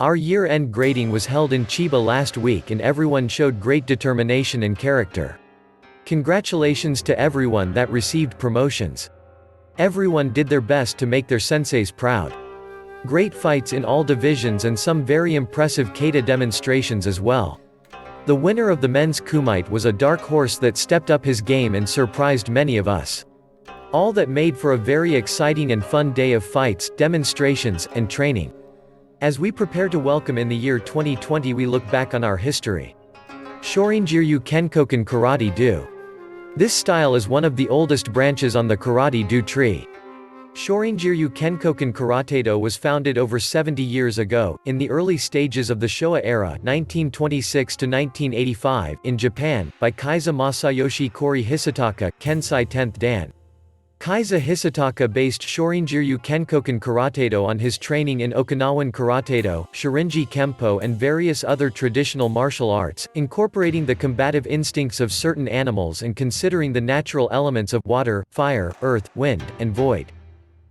Our year-end grading was held in Chiba last week and everyone showed great determination and character. Congratulations to everyone that received promotions. Everyone did their best to make their senseis proud. Great fights in all divisions and some very impressive kata demonstrations as well. The winner of the men's kumite was a dark horse that stepped up his game and surprised many of us. All that made for a very exciting and fun day of fights, demonstrations, and training. As we prepare to welcome in the year 2020, we look back on our history. Shorinjiryu Kenkokan Karate-Do. This style is one of the oldest branches on the Karate-Do tree. Shorinjiryu Kenkokan Karatedo was founded over 70 years ago, in the early stages of the Showa era 1926 to 1985, in Japan, by Kaiza Masayoshi Kori Hissataka, Kensai 10th Dan. Kaiza Hissataka based Shorinjiryu Kenkokan Karatedo on his training in Okinawan Karatedo, Shorinji Kempo and various other traditional martial arts, incorporating the combative instincts of certain animals and considering the natural elements of water, fire, earth, wind, and void.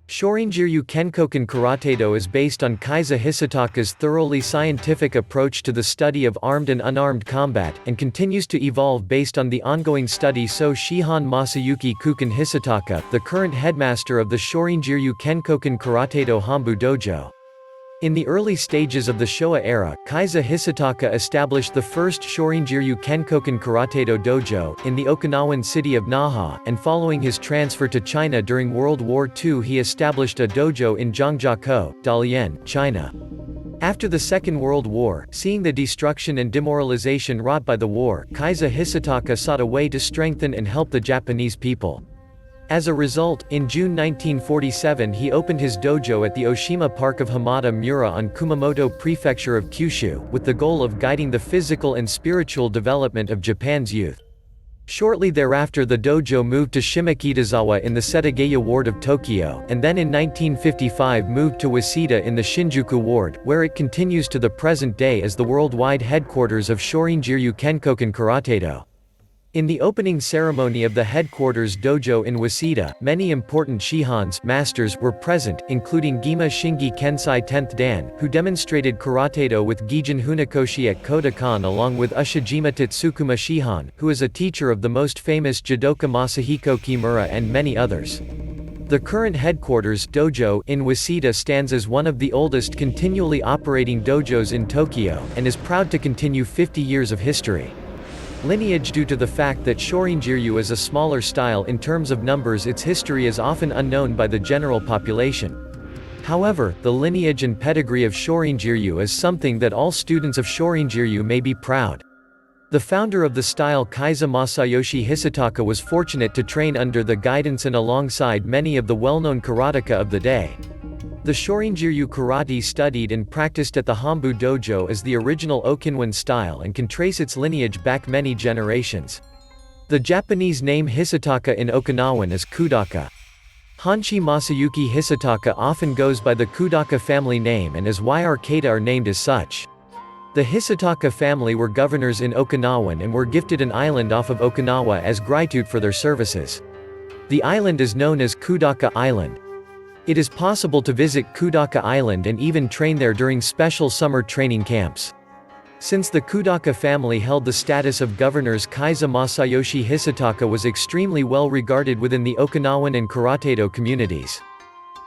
Shorinjiryu Kenkokan Karatedo is based on Kaiza Hissataka's thoroughly scientific approach to the study of armed and unarmed combat, and continues to evolve based on the ongoing study. So Shihan Masayuki Kukan Hissataka, the current headmaster of the Shorinjiryu Kenkokan Karatedo Hombu Dojo. In the early stages of the Showa era, Kaiza Hissataka established the first Shorinjiryu Kenkokan Karatedo dojo, in the Okinawan city of Naha, and following his transfer to China during World War II he established a dojo in Zhangjiakou, Dalian, China. After the Second World War, seeing the destruction and demoralization wrought by the war, Kaiza Hissataka sought a way to strengthen and help the Japanese people. As a result, in June 1947 he opened his dojo at the Oshima Park of Hamada Mura on Kumamoto Prefecture of Kyushu, with the goal of guiding the physical and spiritual development of Japan's youth. Shortly thereafter the dojo moved to Shimokitazawa in the Setagaya ward of Tokyo, and then in 1955 moved to Waseda in the Shinjuku ward, where it continues to the present day as the worldwide headquarters of Shorinjiryu Kenkokan Karatedo. In the opening ceremony of the headquarters dojo in Waseda, many important Shihans masters were present, including Gima Shingi Kensai 10th Dan, who demonstrated Karatedo with Gijin Hunakoshi at Kodokan, along with Ushijima Tetsukuma Shihan, who is a teacher of the most famous judoka Masahiko Kimura and many others. The current headquarters dojo in Waseda stands as one of the oldest continually operating dojos in Tokyo, and is proud to continue 50 years of history. Lineage. Due to the fact that Shorinjiryu is a smaller style in terms of numbers, its history is often unknown by the general population. However, the lineage and pedigree of Shorinjiryu is something that all students of Shorinjiryu may be proud. The founder of the style, Kaiza Masayoshi Hissataka, was fortunate to train under the guidance and alongside many of the well-known karateka of the day. The Shorinjiryu karate studied and practiced at the Hombu dojo is the original Okinawan style and can trace its lineage back many generations. The Japanese name Hissataka in Okinawan is Kodaka. Hanshi Masayuki Hissataka often goes by the Kodaka family name, and is why our kata are named as such. The Hissataka family were governors in Okinawan and were gifted an island off of Okinawa as gratitude for their services. The island is known as Kodaka Island. It is possible to visit Kodaka Island and even train there during special summer training camps. Since the Kodaka family held the status of governors, Kaiza Masayoshi Hissataka was extremely well regarded within the Okinawan and Karatedo communities.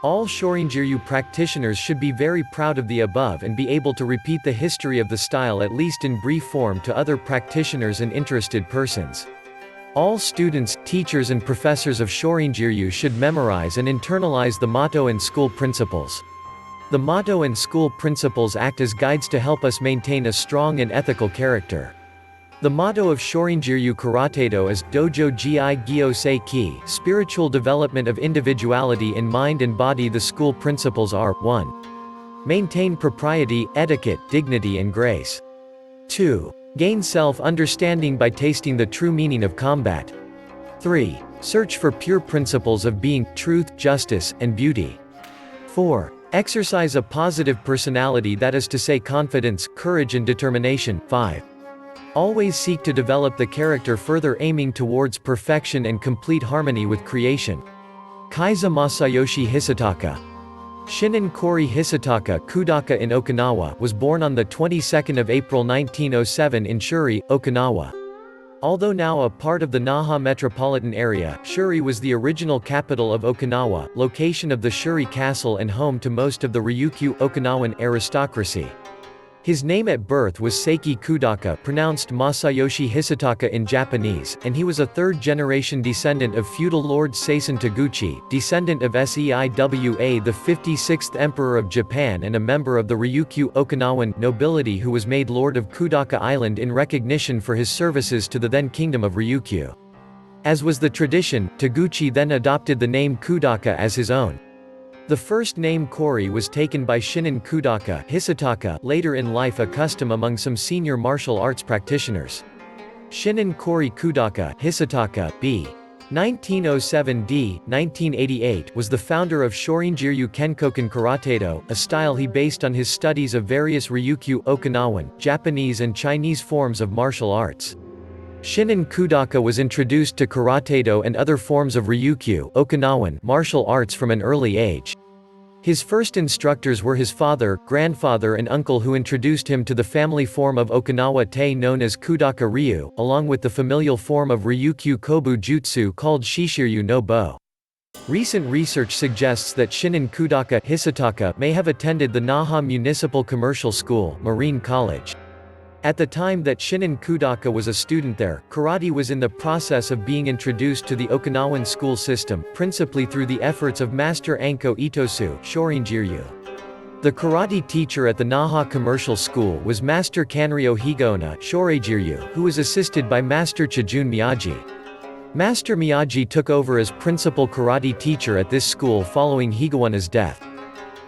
All Shorinjiryu practitioners should be very proud of the above and be able to repeat the history of the style at least in brief form to other practitioners and interested persons. All students, teachers and professors of Shorinjiryu should memorize and internalize the motto and school principles. The motto and school principles act as guides to help us maintain a strong and ethical character. The motto of Shorinjiryu Karatedo is Dojo Gi Gyosei Ki, spiritual development of individuality in mind and body. The school principles are: 1. Maintain propriety, etiquette, dignity and grace. 2. Gain self-understanding by tasting the true meaning of combat. 3. Search for pure principles of being, truth, justice, and beauty. 4. Exercise a positive personality, that is to say confidence, courage and determination. 5. Always seek to develop the character further, aiming towards perfection and complete harmony with creation. Kaiza Masayoshi Hissataka. Shinin Kori Hissataka Kodaka in Okinawa was born on the 22nd of April 1907 in Shuri, Okinawa. Although now a part of the Naha metropolitan area, Shuri was the original capital of Okinawa, location of the Shuri Castle and home to most of the Ryukyu Okinawan aristocracy. His name at birth was Seiki Kodaka, pronounced Masayoshi Hissataka in Japanese, and he was a third-generation descendant of feudal Lord Seisan Taguchi, descendant of Seiwa the 56th Emperor of Japan and a member of the Ryukyu Okinawan nobility who was made Lord of Kodaka Island in recognition for his services to the then Kingdom of Ryukyu. As was the tradition, Taguchi then adopted the name Kodaka as his own. The first name Kori was taken by Shinin Kodaka Hissataka, later in life a custom among some senior martial arts practitioners. Shinin Kori Kodaka Hissataka, b. 1907-d. 1988 was the founder of Shorinjiryu Kenkokan Karatedo, a style he based on his studies of various Ryukyu Okinawan, Japanese and Chinese forms of martial arts. Shinin Kodaka was introduced to Karatedo and other forms of Ryukyu Okinawan martial arts from an early age. His first instructors were his father, grandfather and uncle who introduced him to the family form of Okinawa Te known as Kodaka Ryu, along with the familial form of Ryukyu Kobu Jutsu called Shishiryu no Bo. Recent research suggests that Shinin Kodaka Hissataka may have attended the Naha Municipal Commercial School, Marine College. At the time that Shinin Kodaka was a student there, karate was in the process of being introduced to the Okinawan school system, principally through the efforts of Master Anko Itosu Shorinjiryu. The karate teacher at the Naha Commercial School was Master Kanryo Higaonna Shorinjiryu, who was assisted by Master Chijun Miyagi. Master Miyagi took over as principal karate teacher at this school following Higaonna's death.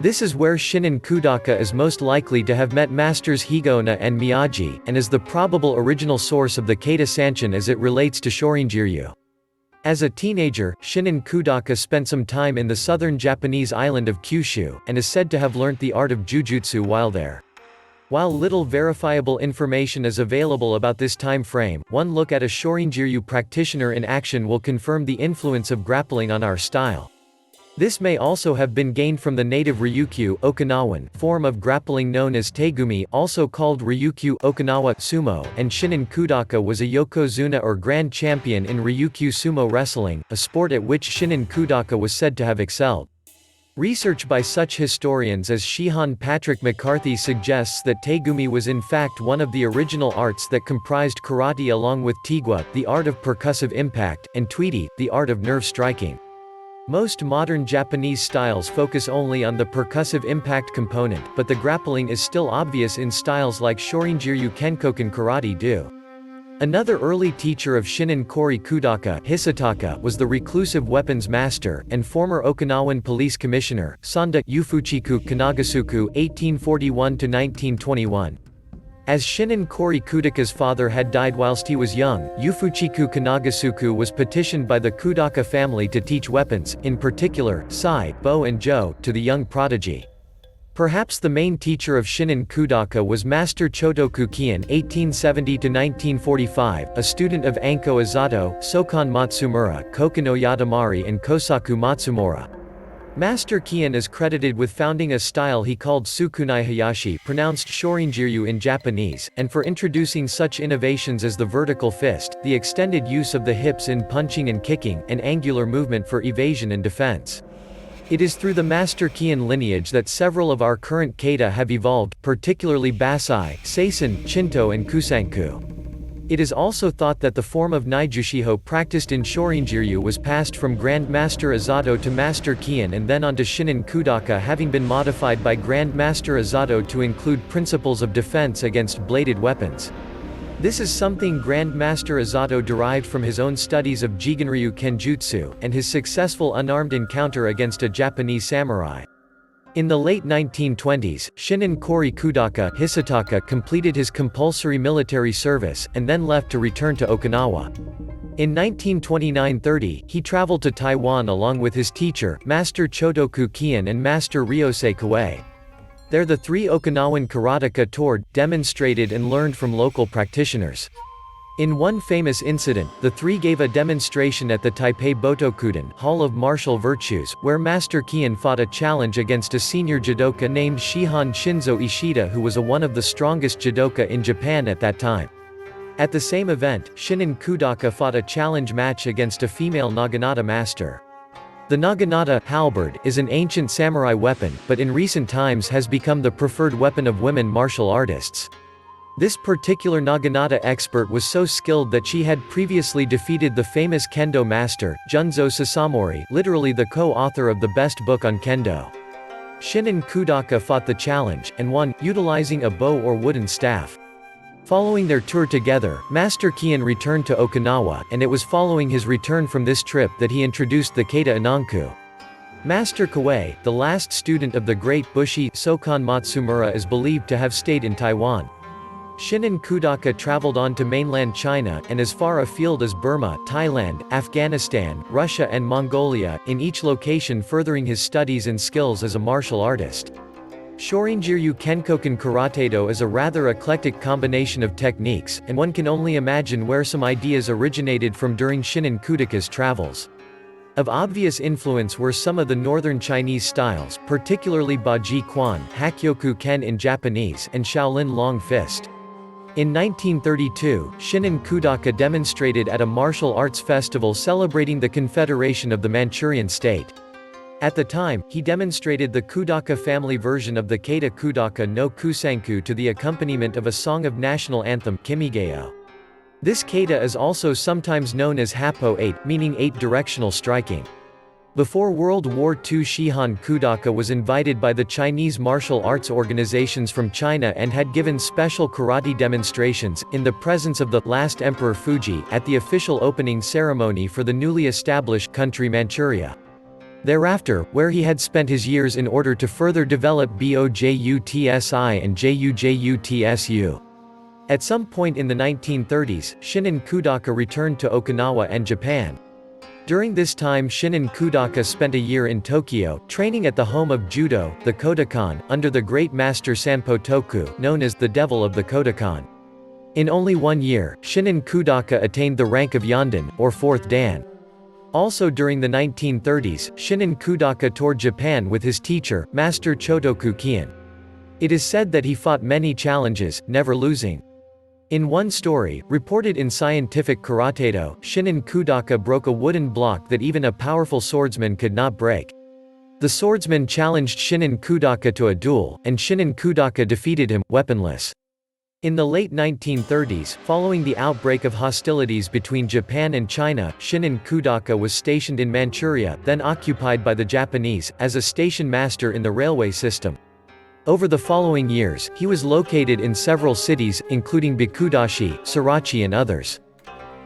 This is where Shinin Kodaka is most likely to have met Masters Higaonna and Miyagi, and is the probable original source of the Kata Sanchin as it relates to Shorinjiryu. As a teenager, Shinin Kodaka spent some time in the southern Japanese island of Kyushu, and is said to have learnt the art of jujutsu while there. While little verifiable information is available about this time frame, one look at a Shorinjiryu practitioner in action will confirm the influence of grappling on our style. This may also have been gained from the native Ryukyu Okinawan form of grappling known as Tegumi, also called Ryukyu Okinawa Sumo, and Shinin Kodaka was a yokozuna or grand champion in Ryukyu sumo wrestling, a sport at which Shinin Kodaka was said to have excelled. Research by such historians as Shihan Patrick McCarthy suggests that Tegumi was in fact one of the original arts that comprised karate along with Tigwa, the art of percussive impact, and Tuiti, the art of nerve striking. Most modern Japanese styles focus only on the percussive impact component, but the grappling is still obvious in styles like Shorinjiryu Kenkokan Karate-do. Another early teacher of Shinin Kori Kodaka Hissataka was the reclusive weapons master, and former Okinawan police commissioner, Sanda Ufuchiku Kanagasuku 1841–1921. As Shinin Kori Kodaka's father had died whilst he was young, Ufuchiku Kanagasuku was petitioned by the Kodaka family to teach weapons, in particular, sai, bow and jo, to the young prodigy. Perhaps the main teacher of Shinin Kodaka was Master Chotoku Kien (1870–1945), a student of Anko Azato, Sokan Matsumura, Kokino Yadamari and Kosaku Matsumura. Master Kien is credited with founding a style he called Sukunai Hayashi, pronounced Shorinjiryu in Japanese, and for introducing such innovations as the vertical fist, the extended use of the hips in punching and kicking, and angular movement for evasion and defense. It is through the Master Kien lineage that several of our current kata have evolved, particularly Basai, Seisan, Shinto and Kusanku. It is also thought that the form of Naijushiho practiced in Shorinjiryu was passed from Grand Master Azato to Master Kien and then on to Shinin Kodaka, having been modified by Grand Master Azato to include principles of defense against bladed weapons. This is something Grand Master Azato derived from his own studies of Jigenryu Kenjutsu, and his successful unarmed encounter against a Japanese samurai. In the late 1920s, Shinin Kori Kodaka Hissataka completed his compulsory military service, and then left to return to Okinawa. In 1929–30, he traveled to Taiwan along with his teacher, Master Chotoku Kien and Master Ryosei Kawei. There the three Okinawan karateka toured, demonstrated and learned from local practitioners. In one famous incident, the three gave a demonstration at the Taipei Botokuden Hall of Martial Virtues, where Master Kian fought a challenge against a senior judoka named Shihan Shinzo Ishida, who was one of the strongest judoka in Japan at that time. At the same event, Shinin Kodaka fought a challenge match against a female naginata master. The naginata halberd is an ancient samurai weapon, but in recent times has become the preferred weapon of women martial artists. This particular naginata expert was so skilled that she had previously defeated the famous kendo master, Junzo Sasamori, literally the co-author of the best book on kendo. Shinin Kodaka fought the challenge, and won, utilizing a bow or wooden staff. Following their tour together, Master Kian returned to Okinawa, and it was following his return from this trip that he introduced the Keita Inanku. Master Kawei, the last student of the great Bushi Sokan Matsumura, is believed to have stayed in Taiwan. Shinin Kodaka traveled on to mainland China and as far afield as Burma, Thailand, Afghanistan, Russia and Mongolia, in each location furthering his studies and skills as a martial artist. Shorinjiryu Kenkokan Karatedo is a rather eclectic combination of techniques, and one can only imagine where some ideas originated from during Shinin Kodaka's travels. Of obvious influence were some of the northern Chinese styles, particularly Baji Quan, Hakyoku Ken in Japanese, and Shaolin Long Fist. In 1932, Shinin Kodaka demonstrated at a martial arts festival celebrating the Confederation of the Manchurian state. At the time, he demonstrated the Kodaka family version of the Keita Kodaka no Kusanku to the accompaniment of a song of national anthem, Kimigayo. This Keita is also sometimes known as Happo 8, meaning 8-directional striking. Before World War II, Shihan Kodaka was invited by the Chinese martial arts organizations from China and had given special karate demonstrations, in the presence of the last Emperor Fuji, at the official opening ceremony for the newly established country Manchuria. Thereafter, where he had spent his years in order to further develop Bojutsi and Jujutsu. At some point in the 1930s, Shinin Kodaka returned to Okinawa and Japan. During this time Shinin Kodaka spent a year in Tokyo, training at the home of Judo, the Kodokan, under the great master Sanpo Toku, known as the Devil of the Kodokan. In only 1 year, Shinin Kodaka attained the rank of Yondan, or 4th Dan. Also during the 1930s, Shinin Kodaka toured Japan with his teacher, Master Chotoku Kian. It is said that he fought many challenges, never losing. In one story, reported in Scientific Karatedo, Shinin Kodaka broke a wooden block that even a powerful swordsman could not break. The swordsman challenged Shinin Kodaka to a duel, and Shinin Kodaka defeated him, weaponless. In the late 1930s, following the outbreak of hostilities between Japan and China, Shinin Kodaka was stationed in Manchuria, then occupied by the Japanese, as a station master in the railway system. Over the following years, he was located in several cities, including Bikudashi, Surachi and others.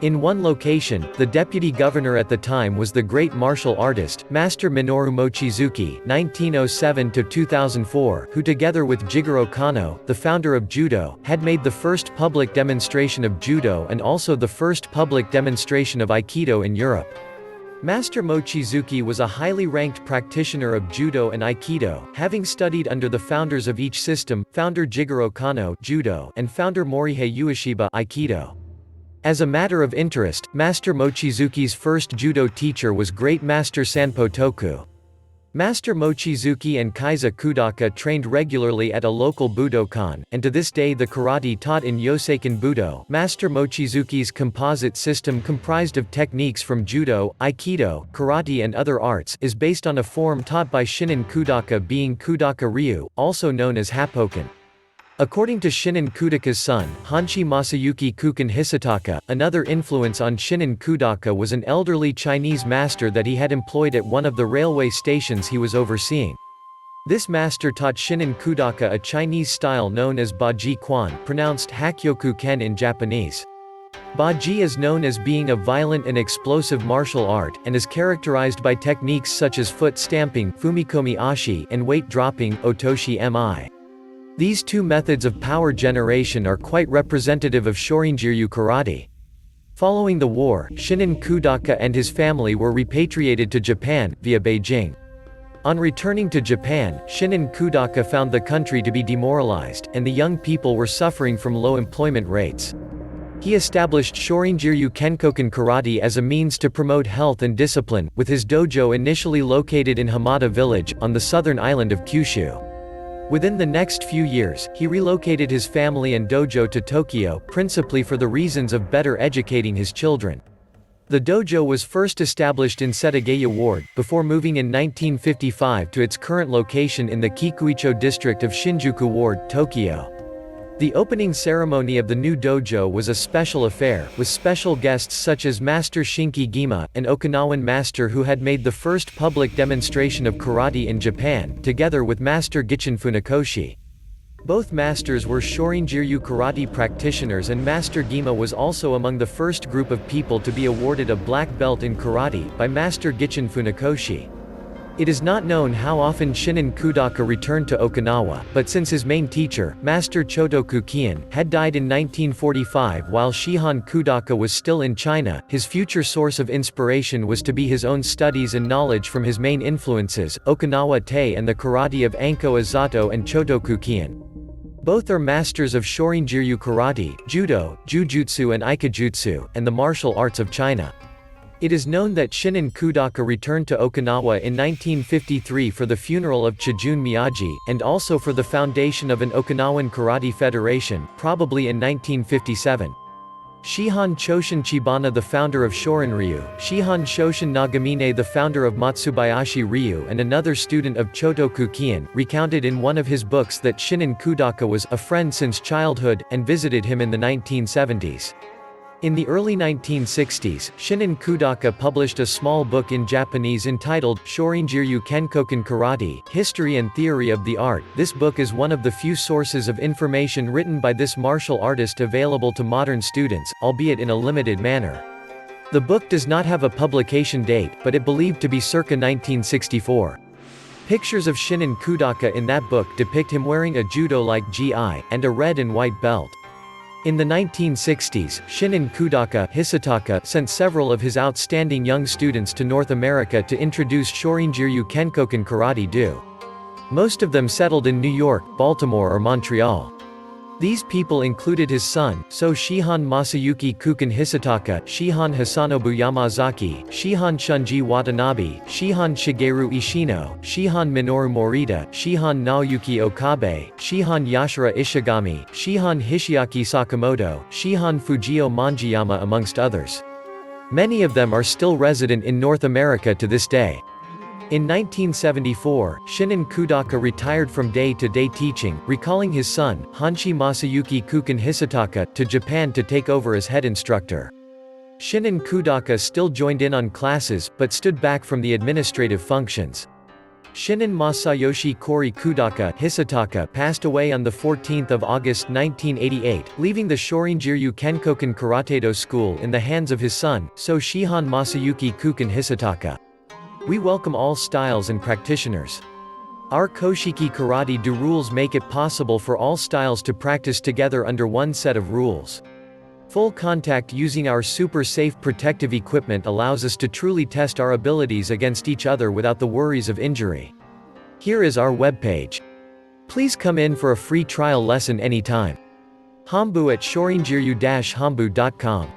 In one location, the deputy governor at the time was the great martial artist, Master Minoru Mochizuki (1907–2004), who together with Jigoro Kano, the founder of Judo, had made the first public demonstration of Judo and also the first public demonstration of Aikido in Europe. Master Mochizuki was a highly ranked practitioner of Judo and Aikido, having studied under the founders of each system, founder Jigoro Kano Judo and founder Morihei Ueshiba Aikido. As a matter of interest, Master Mochizuki's first Judo teacher was Great Master Sanpo Toku. Master Mochizuki and Kaiza Kodaka trained regularly at a local Budokan, and to this day the karate taught in Yosekan Budo, Master Mochizuki's composite system comprised of techniques from Judo, Aikido, Karate and other arts, is based on a form taught by Shinin Kodaka being Kodaka-ryu, also known as Happoken. According to Shinin Kodaka's son, Hanshi Masayuki Kukan Hissataka, another influence on Shinin Kodaka was an elderly Chinese master that he had employed at one of the railway stations he was overseeing. This master taught Shinin Kodaka a Chinese style known as Baji Quan, pronounced Hakyoku Ken in Japanese. Baji is known as being a violent and explosive martial art, and is characterized by techniques such as foot stamping, fumikomi ashi, and weight dropping, otoshi mi. These two methods of power generation are quite representative of Shorinjiryu karate. Following the war, Shinin Kodaka and his family were repatriated to Japan, via Beijing. On returning to Japan, Shinin Kodaka found the country to be demoralized, and the young people were suffering from low employment rates. He established Shorinjiryu Kenkokan karate as a means to promote health and discipline, with his dojo initially located in Hamada village, on the southern island of Kyushu. Within the next few years, he relocated his family and dojo to Tokyo, principally for the reasons of better educating his children. The dojo was first established in Setagaya Ward, before moving in 1955 to its current location in the Kikuicho district of Shinjuku Ward, Tokyo. The opening ceremony of the new dojo was a special affair, with special guests such as Master Shinki Gima, an Okinawan master who had made the first public demonstration of karate in Japan, together with Master Gichin Funakoshi. Both masters were Shorinjiryu karate practitioners, and Master Gima was also among the first group of people to be awarded a black belt in karate, by Master Gichin Funakoshi. It is not known how often Shinin Kodaka returned to Okinawa, but since his main teacher, Master Chotoku Kien, had died in 1945 while Shihan Kodaka was still in China, his future source of inspiration was to be his own studies and knowledge from his main influences, Okinawa Tei and the karate of Anko Azato and Chotoku Kien. Both are masters of Shorinjiryu karate, judo, jujutsu and aikijutsu, and the martial arts of China. It is known that Shinin Kodaka returned to Okinawa in 1953 for the funeral of Chijun Miyagi, and also for the foundation of an Okinawan Karate Federation, probably in 1957. Shihan Choshin Chibana, the founder of Shorinryu, Shihan Shoshin Nagamine, the founder of Matsubayashi Ryu and another student of Chotoku Kien, recounted in one of his books that Shinin Kodaka was a friend since childhood, and visited him in the 1970s. In the early 1960s, Shinin Kodaka published a small book in Japanese entitled, Shorinjiryu Kenkokan Karate, History and Theory of the Art. This book is one of the few sources of information written by this martial artist available to modern students, albeit in a limited manner. The book does not have a publication date, but it believed to be circa 1964. Pictures of Shinin Kodaka in that book depict him wearing a judo-like gi, and a red and white belt. In the 1960s, Shinin Kodaka Hissataka sent several of his outstanding young students to North America to introduce Shorinjiryu Kenkokan Karate-do. Most of them settled in New York, Baltimore or Montreal. These people included his son, Shihan Masayuki Kukan Hissataka, Shihan Hisanobu Yamazaki, Shihan Shunji Watanabe, Shihan Shigeru Ishino, Shihan Minoru Morita, Shihan Naoyuki Okabe, Shihan Yashira Ishigami, Shihan Hishiaki Sakamoto, Shihan Fujio Manjiyama, amongst others. Many of them are still resident in North America to this day. In 1974, Shinin Kodaka retired from day-to-day teaching, recalling his son, Hanshi Masayuki Kukan Hissataka, to Japan to take over as head instructor. Shinin Kodaka still joined in on classes, but stood back from the administrative functions. Shinin Masayoshi Kori Kodaka Hissataka passed away on 14 August 1988, leaving the Shorinjiryu Kenkokan Karatedo school in the hands of his son, Shihan Masayuki Kukan Hissataka. We welcome all styles and practitioners. Our Koshiki Karate-do rules make it possible for all styles to practice together under one set of rules. Full contact using our super safe protective equipment allows us to truly test our abilities against each other without the worries of injury. Here is our webpage. Please come in for a free trial lesson anytime. Hombu at shorinjiryu-hombu.com